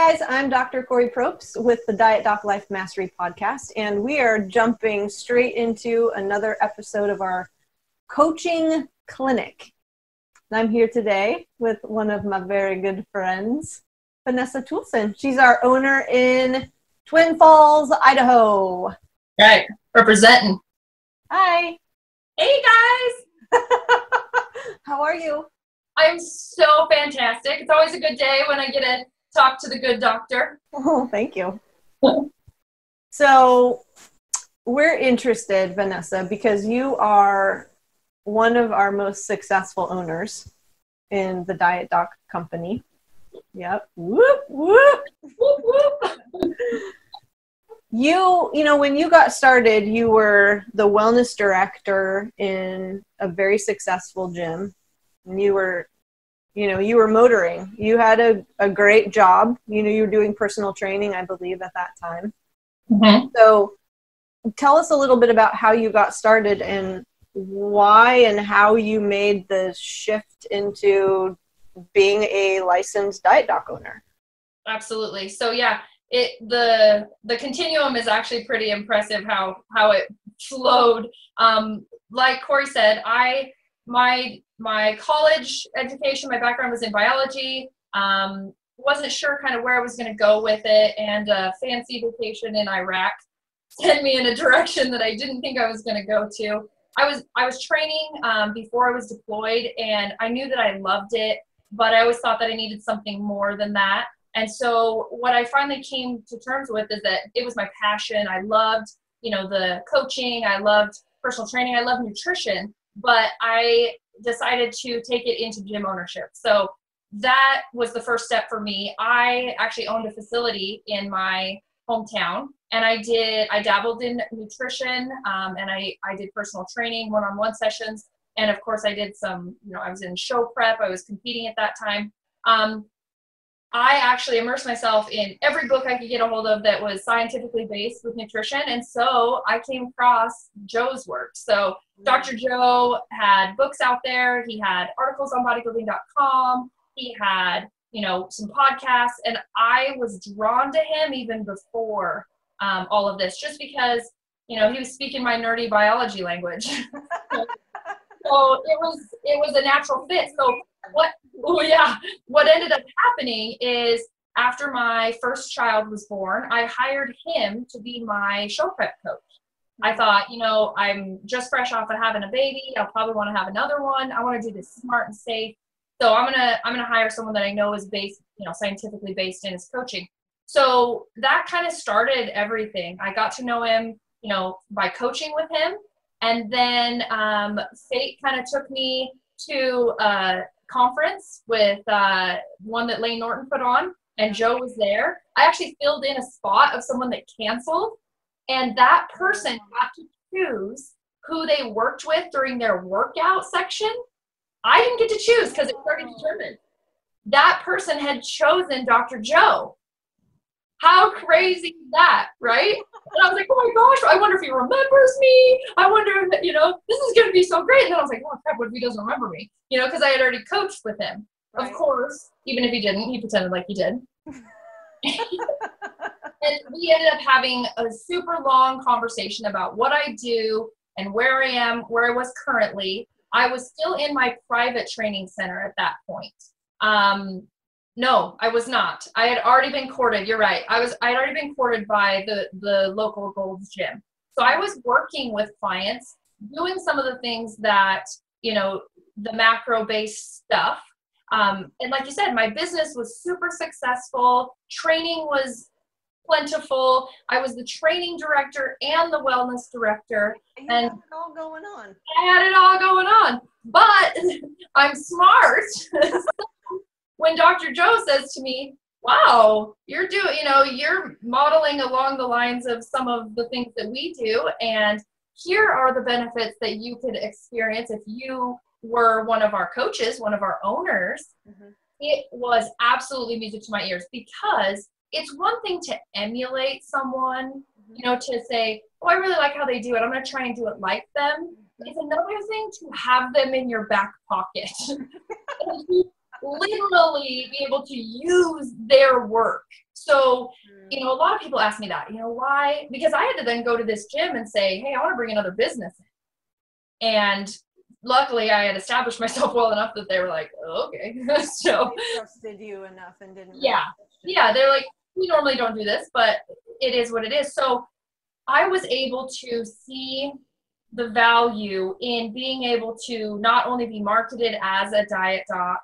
guys, I'm Dr. Kori Probst with the Diet Doc Life Mastery Podcast, and we are jumping straight into another episode of our coaching clinic. And I'm here today with one of my very good friends, Vanessa Toolson. She's our owner in Twin Falls, Idaho. Right, representing. Hi. Hey guys! How are you? I'm so fantastic. It's always a good day when I get to talk to the good doctor. Oh, thank you. So we're interested, Vanessa, because you are one of our most successful owners in the Diet Doc company. Yep. Whoop, whoop. Whoop, whoop. You know, when you got started, you were the wellness director in a very successful gym. And you were motoring. You had a great job. You know, you were doing personal training, I believe, at that time. Mm-hmm. So tell us a little bit about how you got started and why and how you made the shift into being a licensed Diet Doc owner. Absolutely. So yeah, the continuum is actually pretty impressive how it flowed. Like Kori said, my college education, my background was in biology. Wasn't sure kind of where I was going to go with it, and a fancy vacation in Iraq sent me in a direction that I didn't think I was going to go to. I was training before I was deployed, and I knew that I loved it, but I always thought that I needed something more than that. And so what I finally came to terms with is that it was my passion. I loved, the coaching. I loved personal training. I loved nutrition, but I decided to take it into gym ownership. So that was the first step for me. I actually owned a facility in my hometown, and I dabbled in nutrition, and I did personal training, one-on-one sessions. And of course I did some, I was in show prep. I was competing at that time. I actually immersed myself in every book I could get a hold of that was scientifically based with nutrition. And so I came across Joe's work. So Dr. Joe had books out there. He had articles on bodybuilding.com. He had, some podcasts. And I was drawn to him even before all of this, just because, he was speaking my nerdy biology language. So it was a natural fit. So what ended up happening is after my first child was born, I hired him to be my show prep coach. I thought, I'm just fresh off of having a baby. I'll probably want to have another one. I want to do this smart and safe. So I'm gonna hire someone that I know is based, scientifically based in his coaching. So that kind of started everything. I got to know him, by coaching with him. And then fate kind of took me to a conference with one that Lane Norton put on, and Joe was there. I actually filled in a spot of someone that canceled, and that person got to choose who they worked with during their workout section. I didn't get to choose because it was already determined. That person had chosen Dr. Joe. How crazy is that, right? And I was like, oh my gosh, I wonder if he remembers me. I wonder if, this is going to be so great. And then I was like, oh crap, what if he doesn't remember me? Because I had already coached with him. Right. Of course, even if he didn't, he pretended like he did. And we ended up having a super long conversation about what I do and where I am, where I was currently. I was still in my private training center at that point. No, I was not. I had already been courted. You're right. I had already been courted by the local Gold's Gym. So I was working with clients, doing some of the things that, the macro-based stuff. And like you said, my business was super successful. Training was plentiful. I was the training director and the wellness director. You had it all going on. I had it all going on. But I'm smart. When Dr. Joe says to me, wow, you're modeling along the lines of some of the things that we do, and here are the benefits that you could experience if you were one of our coaches, one of our owners. Mm-hmm. It was absolutely music to my ears, because it's one thing to emulate someone, to say, oh, I really like how they do it. I'm going to try and do it like them. It's another thing to have them in your back pocket. literally be able to use their work. So, a lot of people ask me that, why? Because I had to then go to this gym and say, hey, I want to bring another business in. And luckily I had established myself well enough that they were like, oh, okay. So they trusted you enough and didn't. Yeah. They're like, we normally don't do this, but it is what it is. So I was able to see the value in being able to not only be marketed as a diet doc,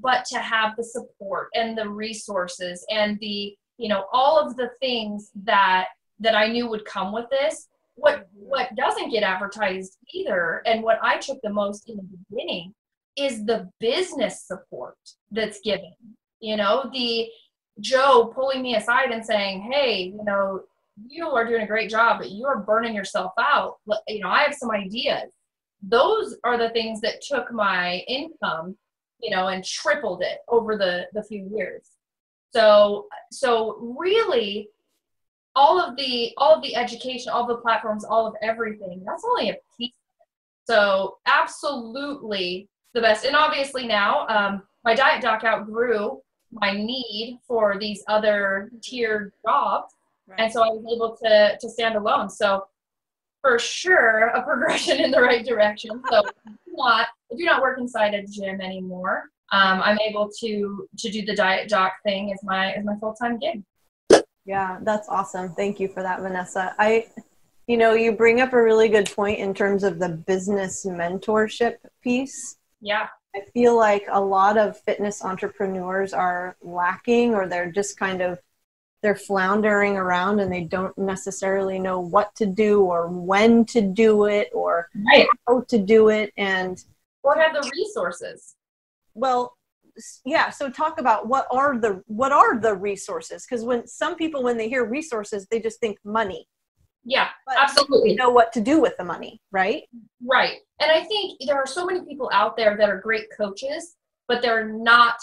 but to have the support and the resources and the, all of the things that I knew would come with this. What doesn't get advertised either, and what I took the most in the beginning, is the business support that's given. The Joe pulling me aside and saying, hey, you are doing a great job, but you're burning yourself out. I have some ideas. Those are the things that took my income, and tripled it over the few years. So really, all of the education, all the platforms, all of everything, that's only a piece. So absolutely the best. And obviously now, my diet doc outgrew my need for these other tiered jobs. Right. And so I was able to stand alone. So for sure, a progression in the right direction. So I do not work inside a gym anymore. I'm able to do the diet doc thing as my full-time gig. Yeah, that's awesome. Thank you for that, Vanessa. You bring up a really good point in terms of the business mentorship piece. Yeah. I feel like a lot of fitness entrepreneurs are lacking, or they're just they're floundering around and they don't necessarily know what to do or when to do it or how to do it, or have the resources. Well, yeah. So talk about what are the resources? Because when they hear resources, they just think money. Yeah, but absolutely. They know what to do with the money, right? Right. And I think there are so many people out there that are great coaches, but they're not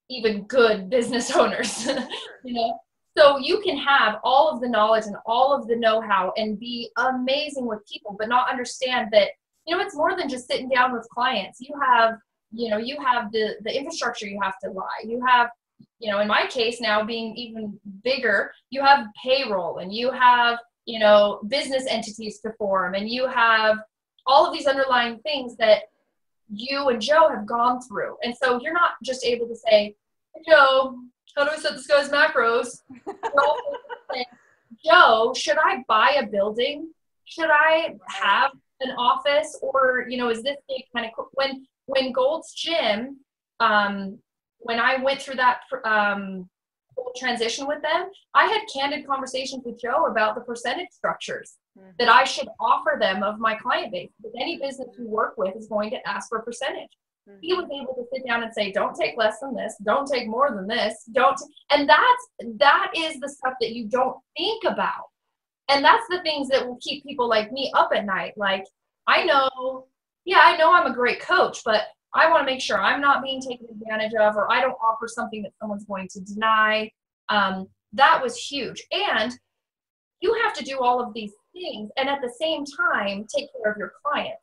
even good business owners. So you can have all of the knowledge and all of the know-how and be amazing with people, but not understand that, it's more than just sitting down with clients. You have the infrastructure you have to lie. You have, in my case now being even bigger, you have payroll and you have, business entities to form, and you have all of these underlying things that you and Joe have gone through. And so you're not just able to say, hey, Joe, how do I set this guy's macros? Say, Joe, should I buy a building? Should I have an office? Or, is this kind of cool? When Gold's Gym, when I went through that whole transition with them, I had candid conversations with Joe about the percentage structures that I should offer them of my client base. Because any business you work with is going to ask for a percentage. He was able to sit down and say, don't take less than this, don't take more than this, and that is the stuff that you don't think about. And that's the things that will keep people like me up at night. Like, I know I'm a great coach, but I want to make sure I'm not being taken advantage of, or I don't offer something that someone's going to deny. That was huge. And you have to do all of these things and at the same time take care of your clients.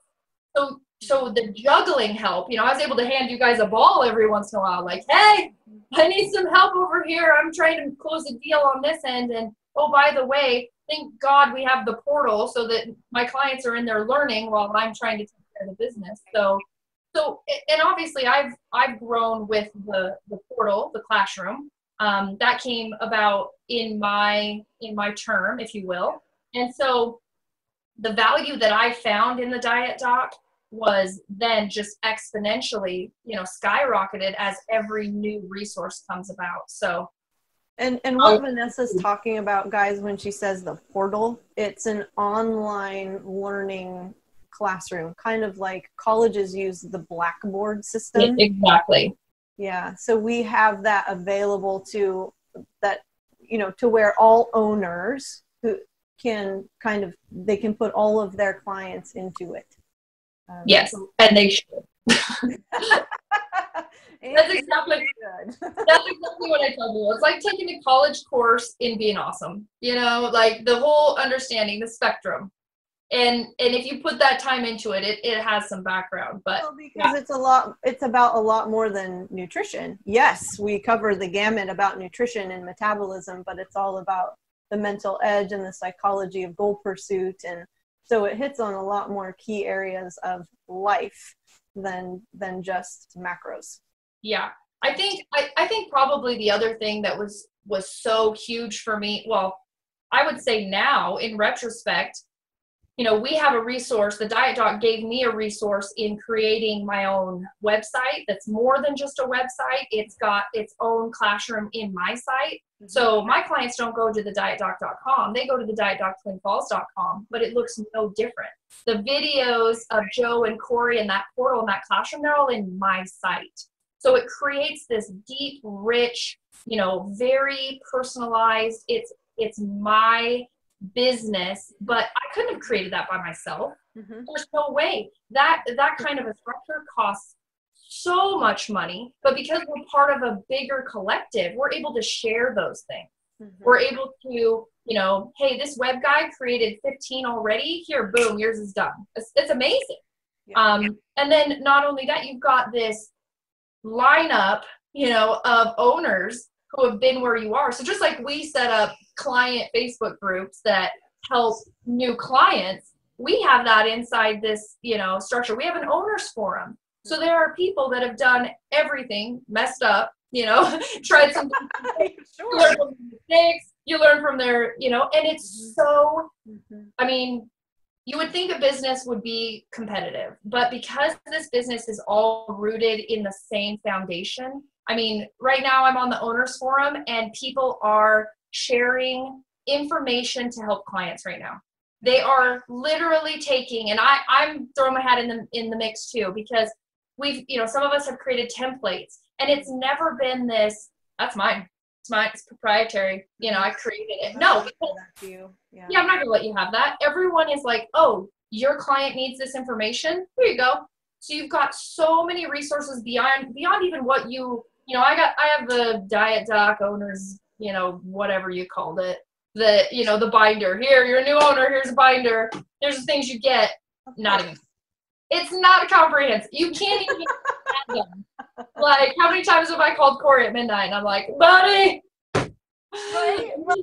So the juggling help, I was able to hand you guys a ball every once in a while, like, hey, I need some help over here. I'm trying to close a deal on this end. And oh, by the way, thank God we have the portal so that my clients are in there learning while I'm trying to take care of the business. So, and obviously I've grown with the portal, the classroom, that came about in my term, if you will. And so the value that I found in the diet doc was then just exponentially, skyrocketed as every new resource comes about. So, and what Vanessa's talking about, guys, when she says the portal, it's an online learning classroom, kind of like colleges use the Blackboard system. Exactly. Yeah. So we have that available to where all owners who can they can put all of their clients into it. Yes, and they should. That's exactly what I tell people. It's like taking a college course in being awesome. Like the whole understanding, the spectrum. And if you put that time into it, it has some background. But well, because it's about a lot more than nutrition. Yes, we cover the gamut about nutrition and metabolism, but it's all about the mental edge and the psychology of goal pursuit. And so it hits on a lot more key areas of life than just macros. Yeah. I think probably the other thing that was so huge for me, well, I would say now in retrospect, you know, we have a resource. The Diet Doc gave me a resource in creating my own website that's more than just a website. It's got its own classroom in my site. Mm-hmm. So my clients don't go to the dietdoc.com. They go to the dietdoctwinfalls.com, but it looks no different. The videos of Joe and Kori in that portal in that classroom, they're all in my site. So it creates this deep, rich, you know, very personalized, it's my business, but I couldn't have created that by myself. Mm-hmm. There's no way. That kind of a structure costs so much money, but because we're part of a bigger collective, we're able to share those things. Mm-hmm. We're able to, you know, hey, this web guy created 15 already. Here, boom, yours is done. It's amazing. Yeah. And then not only that, you've got this lineup, you know, of owners who have been where you are. So just like we set up client Facebook groups that help new clients, we have that inside this, you know, structure. We have an owners forum. So there are people that have done everything, messed up, you know, tried some sure. You learn from their mistakes, you learn from their, you know, and it's so, I mean, you would think a business would be competitive, but because this business is all rooted in the same foundation, I mean, right now I'm on the owners forum and people are sharing information to help clients right now. They are literally taking, and I'm throwing my hat in the mix too, because we've, you know, some of us have created templates and it's never been this, that's mine. It's mine, it's proprietary. You know, I created it. No, because, yeah, I'm not gonna let you have that. Everyone is like, oh, your client needs this information. Here you go. So you've got so many resources beyond even what you know, I have the Diet Doc owners, you know, whatever you called it, you know, the binder. Here, you're a new owner, here's a binder. There's the things you get. Not even. It's not comprehensive. You can't even get them. Like, how many times have I called Kori at midnight and I'm like, buddy. Right. Well,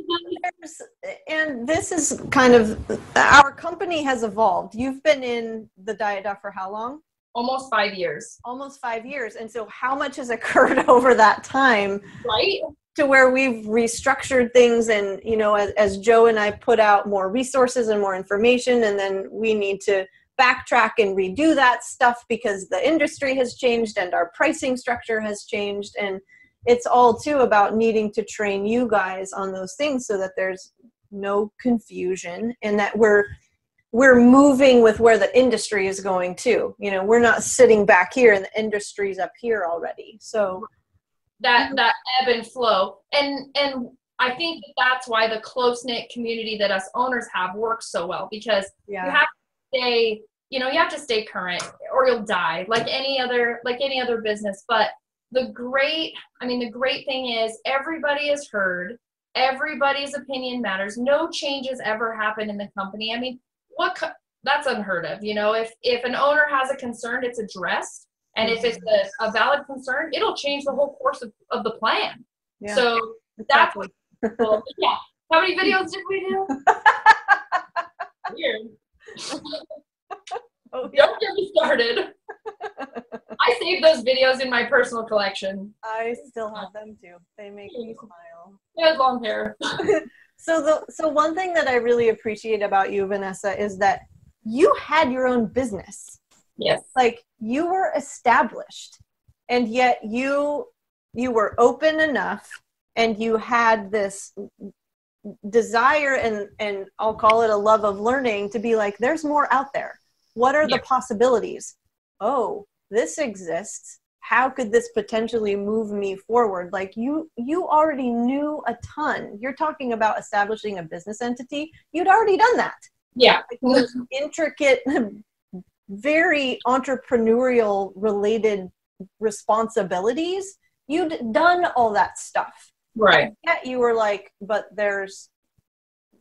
and this is kind of, our company has evolved. You've been in the Diet Doc for how long? Almost 5 years. Almost 5 years. And so how much has occurred over that time? Right. To where we've restructured things and, you know, as Joe and I put out more resources and more information, and then we need to backtrack and redo that stuff because the industry has changed and our pricing structure has changed. And it's all too about needing to train you guys on those things so that there's no confusion and that we're moving with where the industry is going too. You know, we're not sitting back here and the industry's up here already. So that ebb and flow. And I think that's why the close-knit community that us owners have works so well, because you have to stay, you know, you have to stay current or you'll die like any other business. But the great thing is everybody is heard. Everybody's opinion matters. No changes ever happen in the company. I mean, that's unheard of. You know, if an owner has a concern, it's addressed. And if it's a valid concern, it'll change the whole course of the plan. Yeah, so exactly. That's what's cool. Yeah. How many videos did we do? Weird. Oh, yeah. Don't get me started. I saved those videos in my personal collection. I still have them too. They make me smile. They had long hair. So one thing that I really appreciate about you, Vanessa, is that you had your own business. Yes. Like you were established and yet you were open enough and you had this desire and I'll call it a love of learning to be like, there's more out there. What are the possibilities? Oh, this exists. How could this potentially move me forward? Like you already knew a ton. You're talking about establishing a business entity. You'd already done that. Yeah. Like those intricate, very entrepreneurial related responsibilities. You'd done all that stuff. Right. And yet you were like, but there's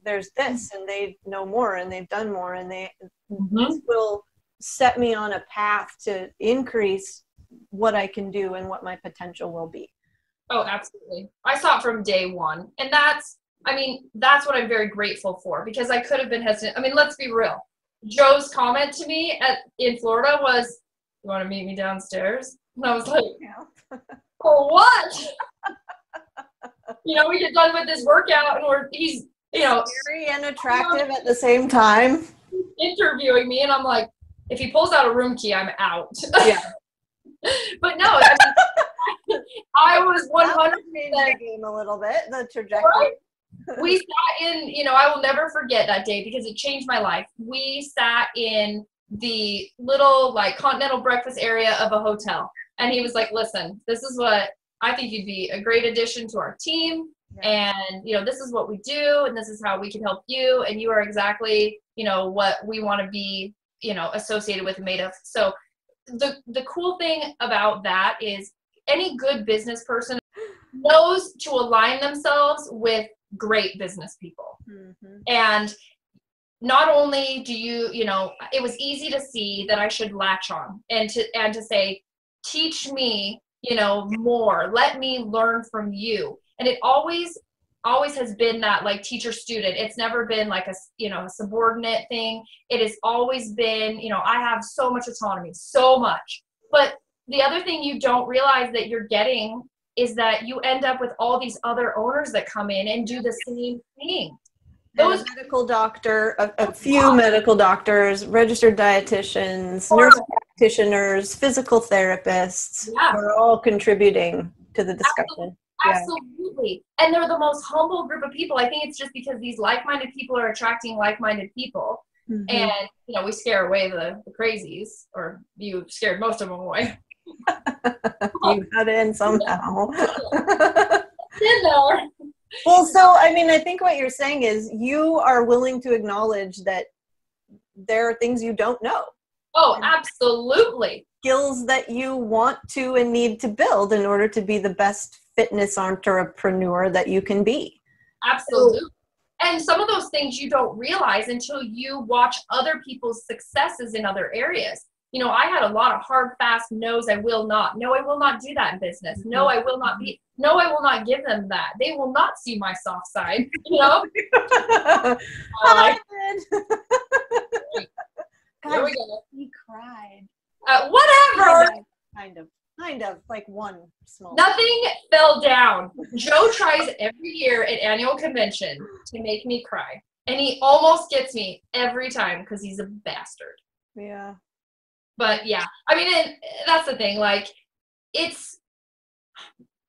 there's this, and they know more, and they've done more, and Mm-hmm. this will set me on a path to increase what I can do and what my potential will be. Oh, absolutely. I saw it from day one. And that's what I'm very grateful for, because I could have been hesitant. I mean, let's be real. Joe's comment to me in Florida was, "You want to meet me downstairs?" And I was like, Yeah. "For what?" We get done with this workout and he's, scary and attractive at the same time. Interviewing me, and I'm like, if he pulls out a room key, I'm out. Yeah. But no, I was 100% the game a little bit, the trajectory. Right? We sat in, I will never forget that day because it changed my life. We sat in the little continental breakfast area of a hotel, and he was like, "Listen, this is what I think you'd be a great addition to our team. Yeah. And, this is what we do, and this is how we can help you. And you are exactly, what we want to be, associated with and made of." So the cool thing about that is any good business person knows to align themselves with great business people. Mm-hmm. And not only do it was easy to see that I should latch on and to say, teach me, more, let me learn from you. And it always has been that teacher student. It's never been a subordinate thing. It has always been, I have so much autonomy, so much. But the other thing you don't realize that you're getting is that you end up with all these other owners that come in and do the same thing. Those medical doctor, a few medical doctors, registered dietitians, nurse practitioners, physical therapists are all contributing to the discussion. Absolutely. And they're the most humble group of people. I think it's just because these like-minded people are attracting like-minded people. Mm-hmm. And, we scare away the crazies, or you scared most of them away. You got in somehow. In there. Well, so, I think what you're saying is you are willing to acknowledge that there are things you don't know. Oh, absolutely. Skills that you want to and need to build in order to be the best fitness entrepreneur that you can be. Absolutely. And some of those things you don't realize until you watch other people's successes in other areas. I had a lot of hard, fast no's. I will not. No, I will not do that in business. No, I will not be. No, I will not give them that. They will not see my soft side. God, there we go. He cried. Whatever. Kind of, like one small. Nothing fell down. Joe tries every year at annual convention to make me cry. And he almost gets me every time because he's a bastard. Yeah. But yeah, that's the thing. It's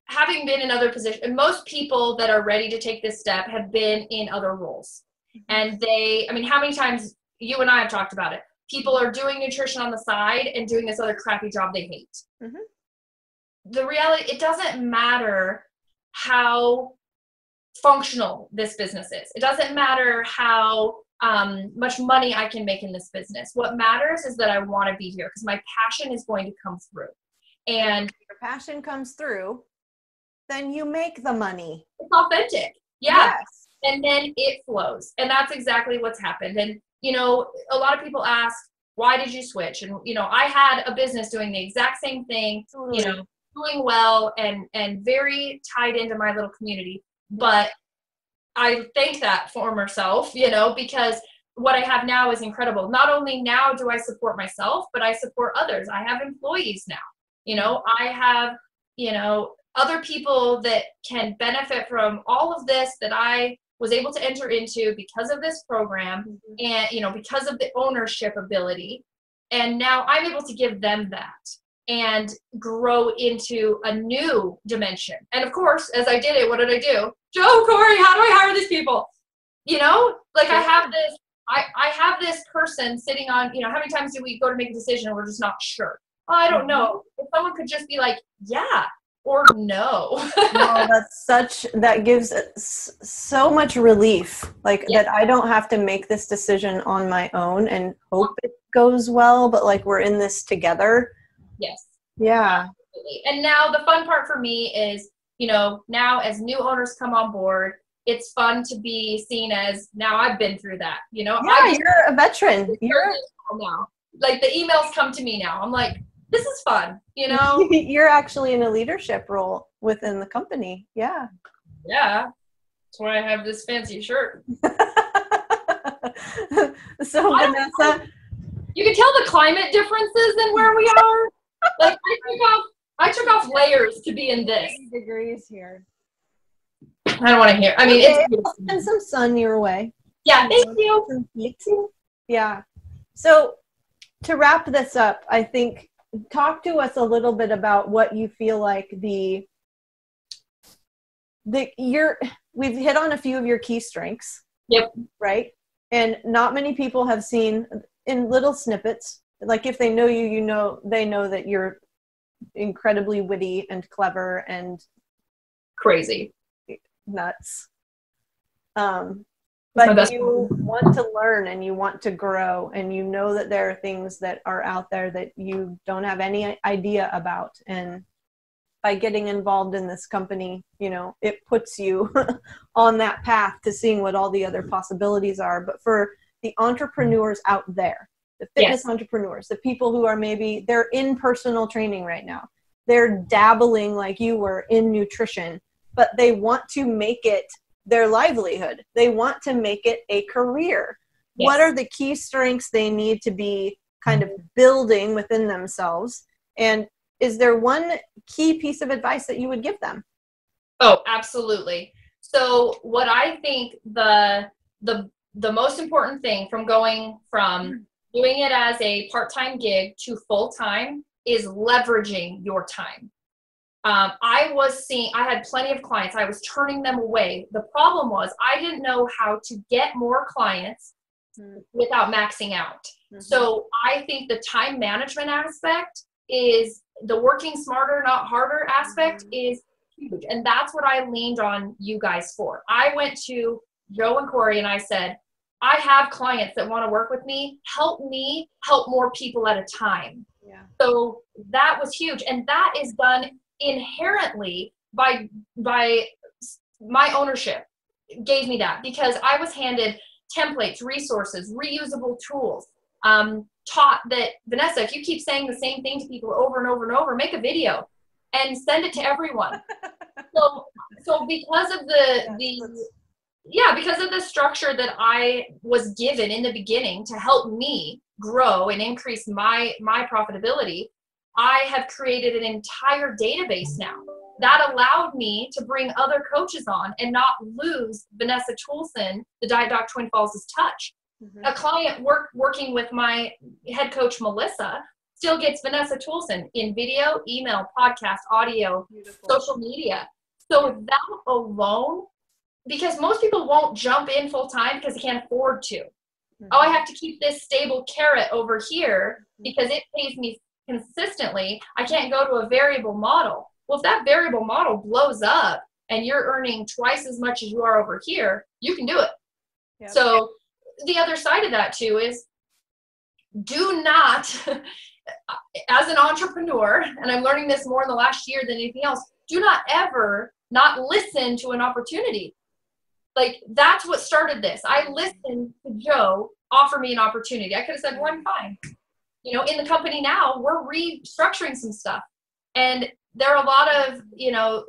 having been in other positions. Most people that are ready to take this step have been in other roles. Mm-hmm. And how many times you and I have talked about it? People are doing nutrition on the side and doing this other crappy job they hate. Mm-hmm. The reality, it doesn't matter how functional this business is. It doesn't matter how much money I can make in this business. What matters is that I want to be here because my passion is going to come through. And if your passion comes through, then you make the money. It's authentic. Yeah. Yes. And then it flows. And that's exactly what's happened. And, a lot of people ask, why did you switch? And, I had a business doing the exact same thing, doing well and very tied into my little community. But I thank that former self, because what I have now is incredible. Not only now do I support myself, but I support others. I have employees now. I have, other people that can benefit from all of this that I was able to enter into because of this program and, because of the ownership ability. And now I'm able to give them that and grow into a new dimension. And of course, as I did it, what did I do? Joe, Kori, how do I hire these people? I have this person sitting on, how many times do we go to make a decision and we're just not sure? Well, I don't know. If someone could just be like, yeah, or no. No, that gives so much relief, that I don't have to make this decision on my own and hope it goes well, but we're in this together. Yes. Yeah. Absolutely. And now the fun part for me is, now as new owners come on board, it's fun to be seen as, now I've been through that, you know? Yeah, you're a veteran. You're now. Like the emails come to me now. I'm like, this is fun, you know? you're actually in a leadership role within the company. Yeah. Yeah. That's why I have this fancy shirt. So Vanessa, you can tell the climate differences in where we are. Like I took off layers to be in this. Degrees here. I don't want to hear. I mean, okay, it's and some sun your way. Yeah, thank you. Some heat. Yeah. So to wrap this up, I think talk to us a little bit about what you feel like we've hit on a few of your key strengths. Yep. Right? And not many people have seen in little snippets, like if they know you, they know that you're incredibly witty and clever and crazy. Nuts. But you want to learn and you want to grow, and you know that there are things that are out there that you don't have any idea about. And by getting involved in this company, it puts you on that path to seeing what all the other possibilities are. But for the entrepreneurs out there, the fitness entrepreneurs, the people who are they're in personal training right now, they're dabbling like you were in nutrition, but they want to make it their livelihood. They want to make it a career. Yes. What are the key strengths they need to be kind of building within themselves? And is there one key piece of advice that you would give them? Oh, absolutely. So what I think the most important thing from going from doing it as a part-time gig to full-time is leveraging your time. I had plenty of clients. I was turning them away. The problem was I didn't know how to get more clients without maxing out. Mm-hmm. So I think the time management aspect is the working smarter, not harder aspect is huge. And that's what I leaned on you guys for. I went to Joe and Kori and I said, I have clients that want to work with me. Help me help more people at a time. Yeah. So that was huge. And that is done inherently by my ownership gave me that, because I was handed templates, resources, reusable tools, taught that, Vanessa, if you keep saying the same thing to people over and over and over, make a video and send it to everyone. So because of because of the structure that I was given in the beginning to help me grow and increase my profitability, I have created an entire database now that allowed me to bring other coaches on and not lose Vanessa Toolson, the Diet Doc Twin Falls' touch. Mm-hmm. A client working with my head coach, Melissa, still gets Vanessa Toolson in video, email, podcast, audio, social media. So that alone, because most people won't jump in full time because they can't afford to. Mm-hmm. Oh, I have to keep this stable carrot over here because it pays me consistently. I can't go to a variable model. Well, if that variable model blows up and you're earning twice as much as you are over here, you can do it. Yep. So the other side of that too is, do not, as an entrepreneur, and I'm learning this more in the last year than anything else, do not ever not listen to an opportunity. Like, that's what started this. I listened to Joe offer me an opportunity. I could have said, well, I'm fine. In the company now, we're restructuring some stuff. And there are a lot of,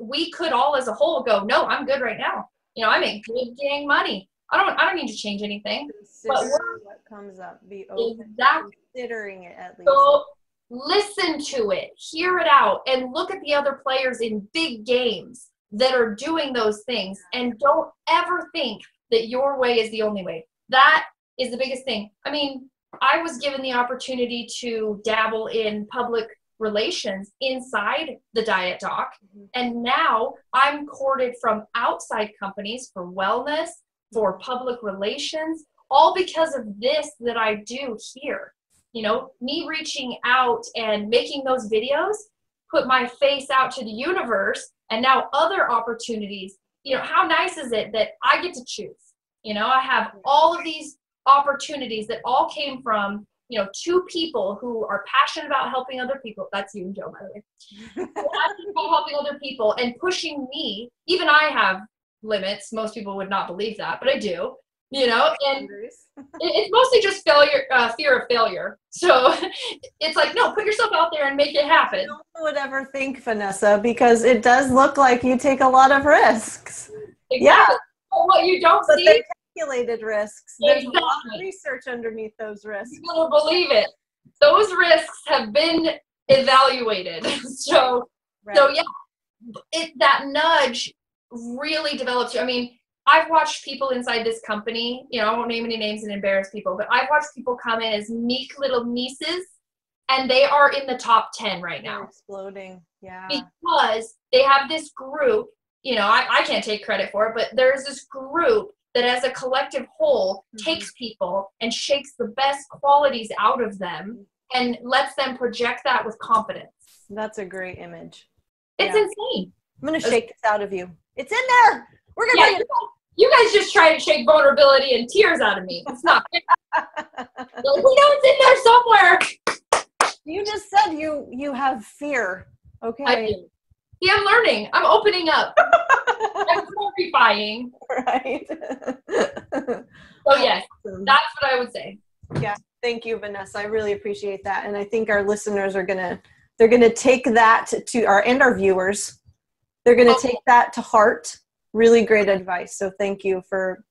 we could all as a whole go, no, I'm good right now. I make good dang money. I don't need to change anything. But what comes up, be open to considering it at least. So listen to it, hear it out, and look at the other players in big games that are doing those things. And don't ever think that your way is the only way. That is the biggest thing. I mean, I was given the opportunity to dabble in public relations inside the Diet Doc. Mm-hmm. And now I'm courted from outside companies for wellness, for public relations, all because of this that I do here. Me reaching out and making those videos, put my face out to the universe, and now other opportunities. How nice is it that I get to choose? I have all of these opportunities that all came from, two people who are passionate about helping other people. That's you and Joe, by the way. Passionate about helping other people and pushing me. Even I have limits. Most people would not believe that, but I do, you know, and Boundaries. it's mostly just fear of failure. So it's like, no, put yourself out there and make it happen. No one would ever think, Vanessa, because it does look like you take a lot of risks. Exactly. Yeah. But what you don't But see, they're calculated risks. There's a lot Exactly. of research underneath those risks. you better believe it. Those risks have been evaluated. So Right. so yeah, that nudge really develops you. I mean, I've watched people inside this company, you know, I won't name any names and embarrass people, but I've watched people come in as meek little nieces, and they are in the top 10 right They're now exploding. Yeah. because they have this group, you know, I can't take credit for it, but there's this group that as a collective whole takes people and shakes the best qualities out of them and lets them project that with confidence. That's a great image. It's Yeah. insane. I'm going to shake this out of you. It's in there. We're going to Yeah, you guys just try to shake vulnerability and tears out of me. It's not. We know it's in there somewhere. You just said you have fear. Okay. I do. See, I'm learning. I'm opening up. I'm clarifying. Right. So yes, that's what I would say. Yeah. Thank you, Vanessa. I really appreciate that. And I think our listeners are they're gonna take that to our viewers. They're gonna take that to heart. Really great advice. So thank you for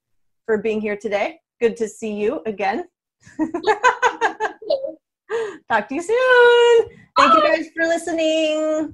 being here today. Good to see you again. Talk to you soon. Thank you guys for listening.